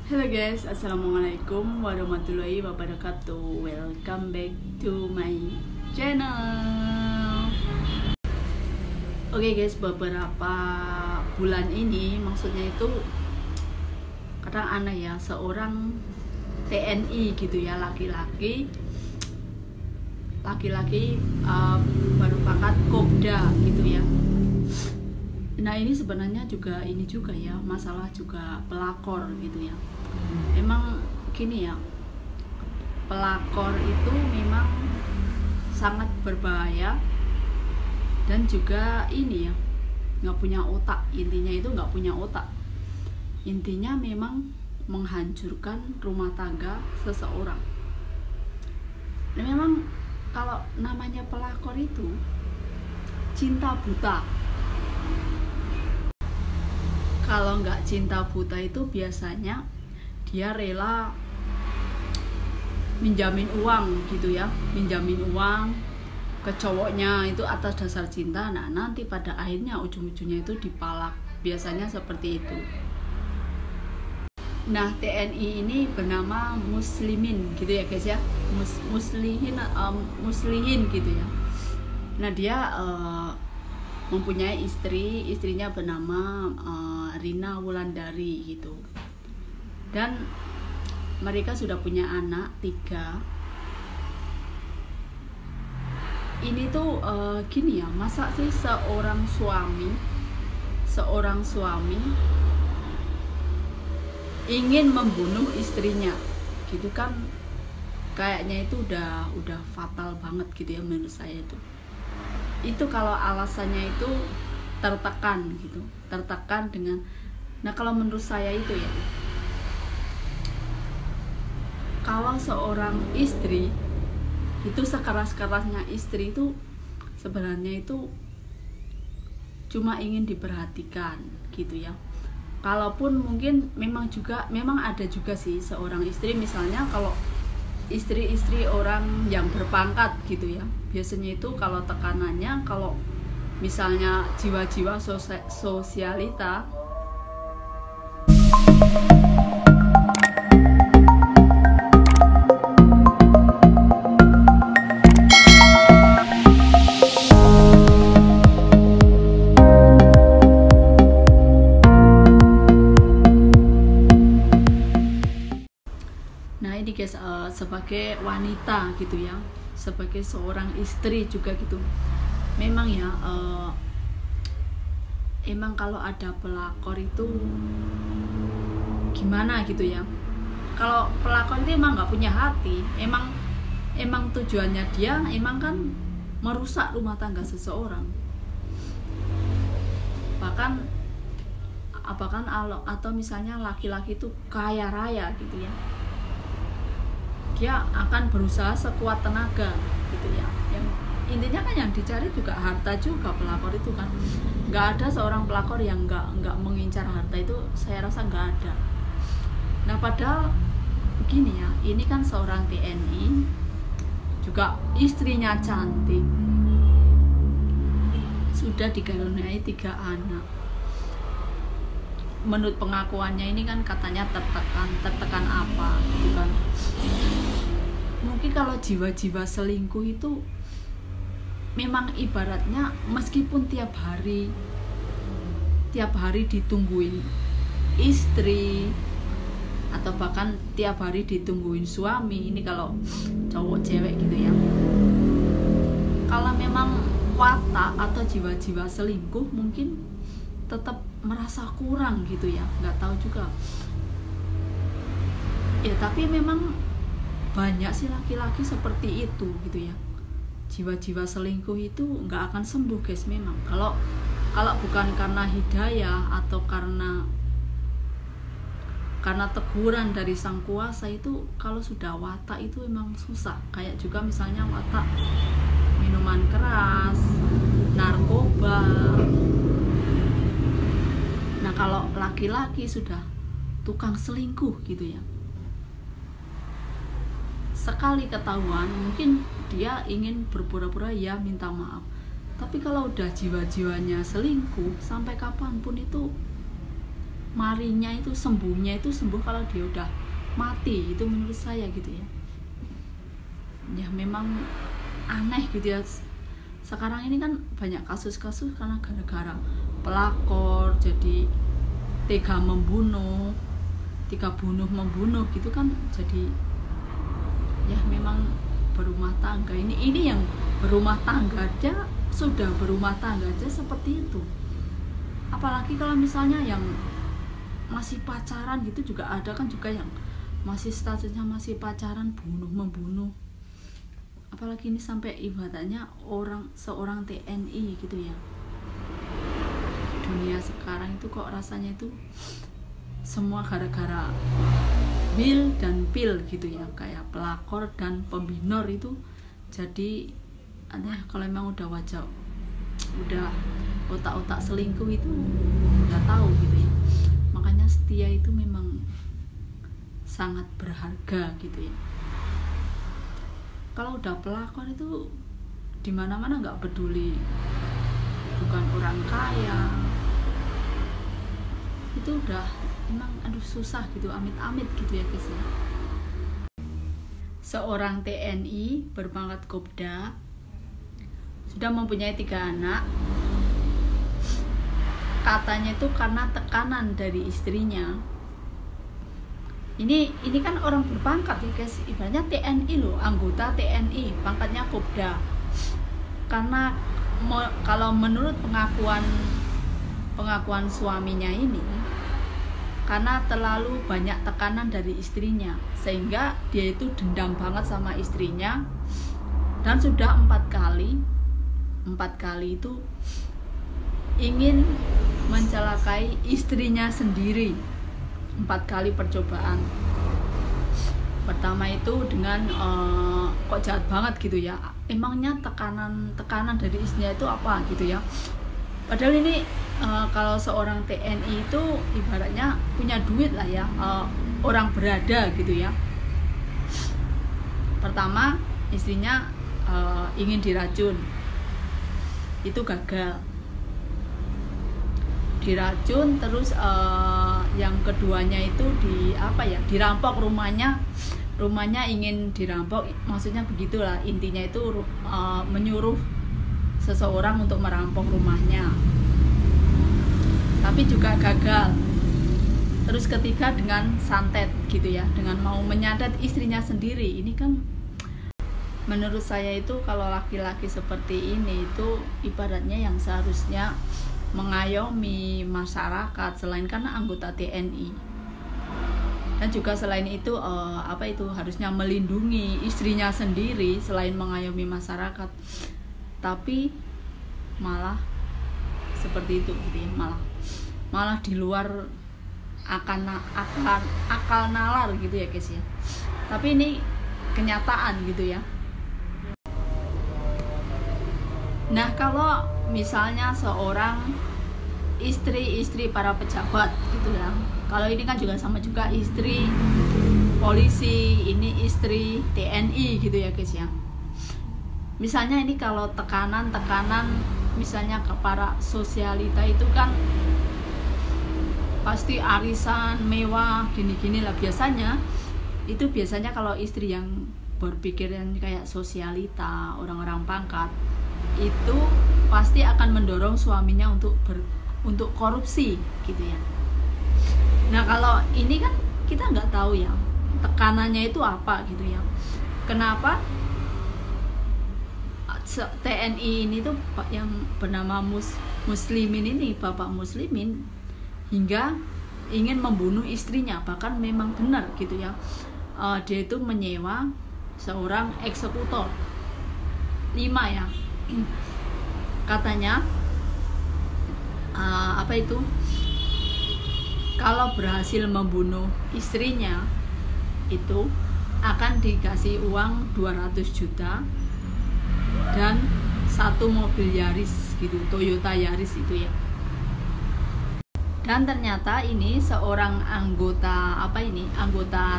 Halo guys, assalamualaikum warahmatullahi wabarakatuh. Welcome back to my channel. Oke guys, beberapa bulan ini maksudnya itu kadang aneh ya, seorang TNI gitu ya, laki-laki berpangkat Kopda gitu ya. Nah ini sebenarnya juga ya masalah juga pelakor gitu ya. Emang gini ya, pelakor itu memang sangat berbahaya dan juga ini ya, nggak punya otak. Intinya itu nggak punya otak. Intinya memang menghancurkan rumah tangga seseorang. Dan memang kalau namanya pelakor itu cinta buta. Kalau nggak cinta buta itu biasanya dia rela minjamin uang gitu ya, minjamin uang ke cowoknya itu atas dasar cinta. Nah nanti pada akhirnya ujung-ujungnya itu dipalak, biasanya seperti itu. Nah TNI ini bernama Muslimin gitu ya guys ya, muslihin gitu ya. Nah dia mempunyai istrinya bernama Rina Wulandari gitu, dan mereka sudah punya anak 3. Ini tuh gini ya, masa sih seorang suami ingin membunuh istrinya gitu kan, kayaknya itu udah fatal banget gitu ya menurut saya itu kalau alasannya itu tertekan gitu, tertekan dengan. Nah kalau menurut saya itu ya, kalau seorang istri itu, sekeras-kerasnya istri itu sebenarnya itu cuma ingin diperhatikan gitu ya. Kalaupun mungkin memang ada juga sih seorang istri, misalnya kalau istri-istri orang yang berpangkat gitu ya, biasanya itu kalau tekanannya, kalau misalnya jiwa-jiwa sosialita guys, sebagai wanita gitu ya, sebagai seorang istri juga gitu, memang ya emang kalau ada pelakor itu gimana gitu ya. Kalau pelakor itu emang nggak punya hati, emang tujuannya dia emang kan merusak rumah tangga seseorang, bahkan atau misalnya laki-laki itu kaya raya gitu ya, dia akan berusaha sekuat tenaga gitu ya. Yang intinya kan yang dicari juga harta juga pelakor itu kan. Nggak ada seorang pelakor yang nggak mengincar harta, itu saya rasa nggak ada. Nah padahal begini ya, ini kan seorang TNI juga, istrinya cantik, sudah dikaruniai 3 anak. Menurut pengakuannya ini kan katanya tertekan apa gitu kan. Mungkin kalau jiwa-jiwa selingkuh itu memang ibaratnya meskipun tiap hari ditungguin istri atau bahkan tiap hari ditungguin suami, ini kalau cowok cewek gitu ya, kalau memang watak atau jiwa-jiwa selingkuh mungkin tetap merasa kurang gitu ya, nggak tahu juga ya. Tapi memang banyak sih laki-laki seperti itu gitu ya, jiwa-jiwa selingkuh itu nggak akan sembuh guys. Memang kalau bukan karena hidayah atau karena teguran dari sang kuasa, itu kalau sudah watak itu emang susah. Kayak juga misalnya watak minuman keras, narkoba. Nah kalau laki-laki sudah tukang selingkuh gitu ya, sekali ketahuan mungkin dia ingin berpura-pura ya minta maaf, tapi kalau udah jiwa-jiwanya selingkuh sampai kapanpun itu marinya itu sembuh kalau dia udah mati, itu menurut saya gitu ya. Ya memang aneh gitu ya. Sekarang ini kan banyak kasus-kasus karena gara-gara pelakor jadi tega membunuh gitu kan. Jadi ya memang berumah tangga ini yang berumah tangga aja, sudah berumah tangga aja seperti itu, apalagi kalau misalnya yang masih pacaran gitu juga ada kan, juga yang masih statusnya masih pacaran membunuh, apalagi ini sampai ibaratnya seorang TNI gitu ya. Dunia sekarang itu kok rasanya itu semua gara-gara Will dan pil gitu ya, kayak pelakor dan pembinor itu. Jadi kalau memang udah otak-otak selingkuh itu udah tahu gitu ya. Makanya setia itu memang sangat berharga gitu ya. Kalau udah pelakor itu dimana-mana nggak peduli, bukan orang kaya, itu udah emang susah gitu, amit-amit gitu ya guys ya. Seorang TNI berpangkat Kopda sudah mempunyai 3 anak, katanya itu karena tekanan dari istrinya. Ini kan orang berpangkat ya guys, ibaratnya TNI loh, anggota TNI, pangkatnya Kopda. Karena kalau menurut pengakuan suaminya ini, karena terlalu banyak tekanan dari istrinya, sehingga dia itu dendam banget sama istrinya, dan sudah 4 kali itu ingin mencelakai istrinya sendiri. 4 kali percobaan. Pertama itu dengan kok jahat banget gitu ya, emangnya tekanan dari istrinya itu apa gitu ya. Padahal ini kalau seorang TNI itu ibaratnya punya duit lah ya, orang berada gitu ya. Pertama istrinya ingin diracun, itu gagal. Diracun terus yang keduanya itu dirampok rumahnya ingin dirampok, maksudnya begitulah intinya itu, menyuruh seseorang untuk merampok rumahnya, tapi juga gagal. Terus ketiga dengan santet gitu ya, dengan mau menyantet istrinya sendiri. Ini kan menurut saya itu kalau laki-laki seperti ini itu ibaratnya yang seharusnya mengayomi masyarakat, selain karena anggota TNI, dan juga selain itu harusnya melindungi istrinya sendiri selain mengayomi masyarakat. Tapi malah seperti itu gitu ya, malah di luar akal nalar gitu ya guys ya. Tapi ini kenyataan gitu ya. Nah, kalau misalnya seorang istri para pejabat gitu ya, kalau ini kan juga sama juga istri polisi, ini istri TNI gitu ya guys ya. Misalnya ini kalau tekanan misalnya ke para sosialita itu kan pasti arisan mewah gini-gini lah biasanya. Itu biasanya kalau istri yang berpikiran kayak sosialita, orang-orang pangkat, itu pasti akan mendorong suaminya untuk korupsi gitu ya. Nah, kalau ini kan kita nggak tahu ya tekanannya itu apa gitu ya. Kenapa TNI ini tuh yang bernama Muslimin ini, Bapak Muslimin, hingga ingin membunuh istrinya. Bahkan memang benar gitu ya, dia itu menyewa seorang eksekutor 5 ya katanya, kalau berhasil membunuh istrinya itu akan dikasih uang 200 juta dan 1 mobil Yaris gitu, Toyota Yaris itu ya. Dan ternyata ini seorang anggota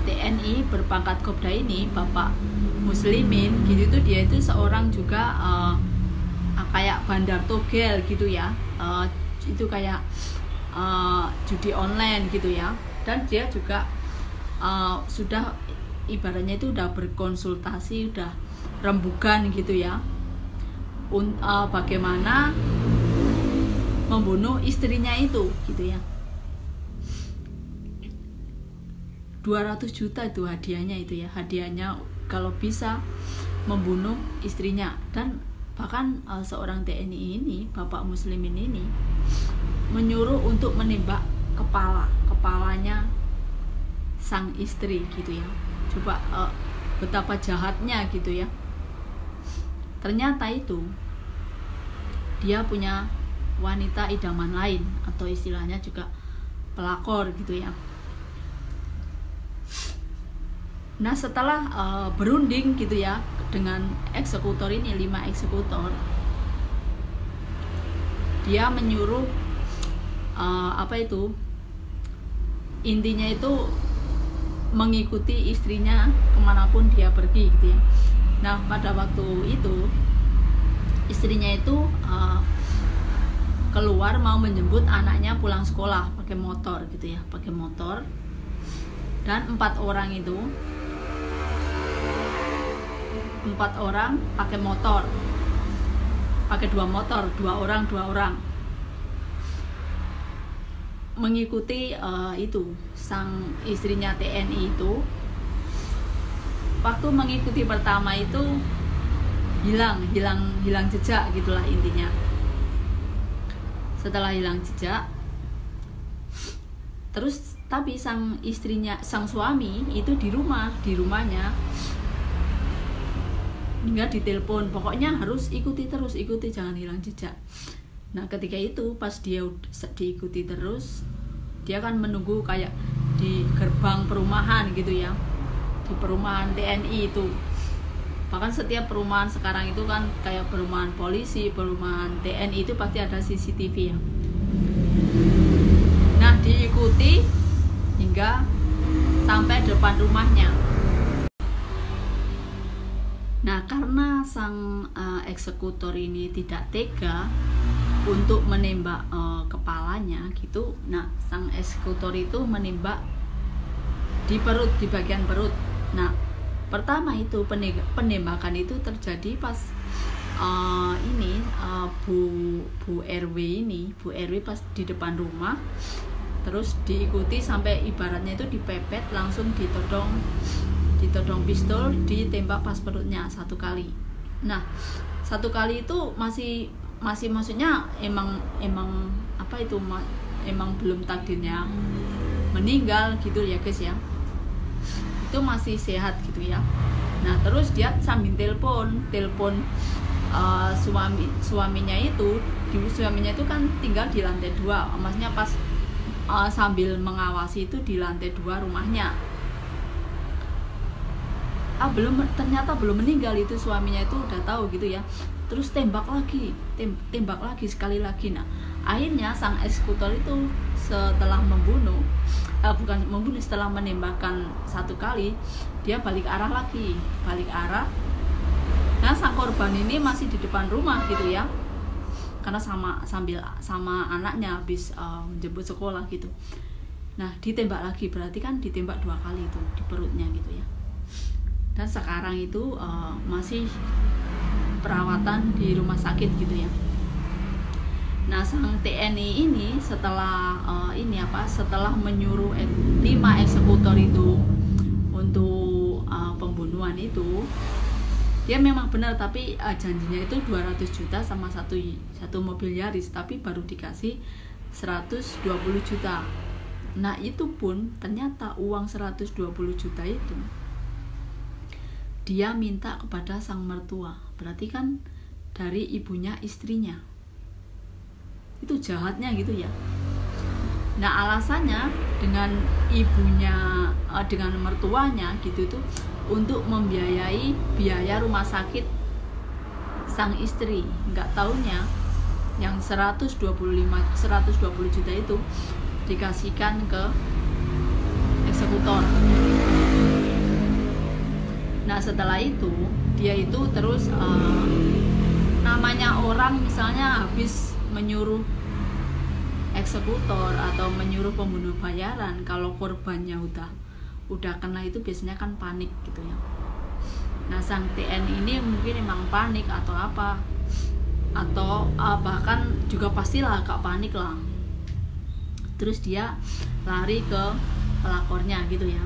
TNI berpangkat Kopda ini, Bapak Muslimin gitu, tuh dia itu seorang juga kayak bandar togel gitu ya. Itu kayak judi online gitu ya. Dan dia juga sudah ibaratnya itu udah berkonsultasi, udah rembugan gitu ya, bagaimana membunuh istrinya itu gitu ya. 200 juta itu hadiahnya itu ya, hadiahnya kalau bisa membunuh istrinya. Dan bahkan seorang TNI ini, bapak muslimin ini menyuruh untuk menembak kepalanya sang istri gitu ya. Coba betapa jahatnya gitu ya. Ternyata itu dia punya wanita idaman lain, atau istilahnya juga pelakor gitu ya. Nah setelah berunding gitu ya dengan eksekutor ini, 5 eksekutor, dia menyuruh intinya itu mengikuti istrinya kemanapun dia pergi gitu ya. Nah pada waktu itu istrinya itu keluar mau menjemput anaknya pulang sekolah pakai motor gitu ya, pakai motor. Dan 4 orang pakai motor, pakai 2 motor, 2 orang mengikuti itu sang istrinya TNI itu. Waktu mengikuti pertama itu hilang jejak gitulah intinya. Setelah hilang jejak, terus tapi sang suami itu di rumahnya nggak ditelepon, pokoknya harus ikuti jangan hilang jejak. Nah ketika itu pas dia diikuti terus, dia kan menunggu kayak di gerbang perumahan gitu ya, di perumahan TNI itu. Bahkan setiap perumahan sekarang itu kan kayak perumahan polisi, perumahan TNI itu pasti ada CCTV ya. Nah diikuti hingga sampai depan rumahnya. Nah karena sang eksekutor ini tidak tega untuk menembak kepalanya gitu, nah sang eksekutor itu menembak di perut, di bagian perut. Nah pertama itu penembakan itu terjadi pas Bu RW pas di depan rumah, terus diikuti sampai ibaratnya itu dipepet, langsung ditodong pistol, ditembak pas perutnya 1 kali. Nah 1 kali itu masih maksudnya emang belum takdirnya meninggal gitu ya guys ya, itu masih sehat gitu ya. Nah terus dia sambil telepon suaminya itu kan tinggal di lantai 2, maksudnya pas sambil mengawasi itu di lantai 2 rumahnya. Ternyata belum meninggal itu suaminya itu udah tahu gitu ya. Terus tembak lagi sekali lagi. Nah akhirnya sang eksekutor itu setelah setelah menembakkan 1 kali, dia balik arah. Nah sang korban ini masih di depan rumah gitu ya, karena sama anaknya habis menjemput sekolah gitu. Nah ditembak lagi, berarti kan ditembak 2 kali itu di perutnya gitu ya. Dan sekarang itu masih perawatan di rumah sakit gitu ya. Nah sang TNI ini setelah menyuruh 5 eksekutor itu untuk pembunuhan itu, dia memang benar, tapi janjinya itu 200 juta sama satu mobil Yaris, tapi baru dikasih 120 juta. Nah itu pun ternyata uang 120 juta itu dia minta kepada sang mertua, berarti kan dari ibunya istrinya. Itu jahatnya gitu ya. Nah alasannya dengan mertuanya gitu tuh untuk membiayai biaya rumah sakit sang istri. Nggak taunya yang 120 juta itu dikasihkan ke eksekutor. Nah setelah itu dia itu terus namanya orang misalnya habis menyuruh eksekutor atau menyuruh pembunuh bayaran, kalau korbannya udah kena itu biasanya kan panik gitu ya. Nah sang TN ini mungkin emang panik atau apa, atau bahkan juga pastilah agak panik lah, terus dia lari ke pelakornya gitu ya.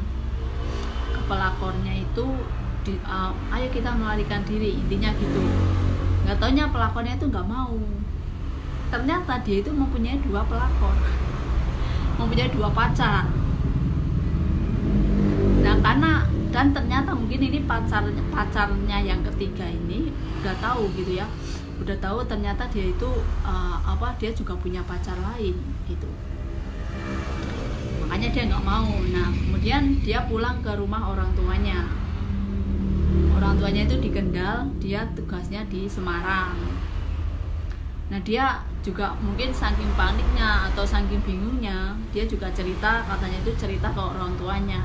Ke pelakornya itu ayo kita melarikan diri, intinya gitu. Nggak taunya pelakornya itu nggak mau. Ternyata dia itu mempunyai 2 pelakor, mempunyai 2 pacar. Nah dan ternyata mungkin ini pacarnya yang ketiga ini udah tahu gitu ya, udah tahu ternyata dia itu dia juga punya pacar lain gitu. Makanya dia nggak mau. Nah kemudian dia pulang ke rumah orang tuanya. Orang tuanya itu di Kendal, dia tugasnya di Semarang. Nah dia juga mungkin saking paniknya atau saking bingungnya, dia juga katanya itu cerita ke orang tuanya.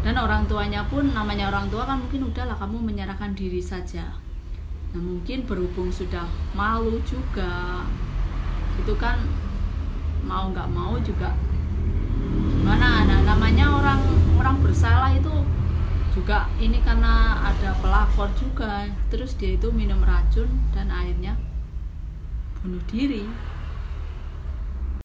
Dan orang tuanya pun, namanya orang tua kan mungkin udahlah kamu menyerahkan diri saja. Nah mungkin berhubung sudah malu juga, itu kan mau nggak mau juga gimana. Nah namanya orang bersalah itu juga ini karena ada pelakor juga, terus dia itu minum racun dan akhirnya bunuh diri.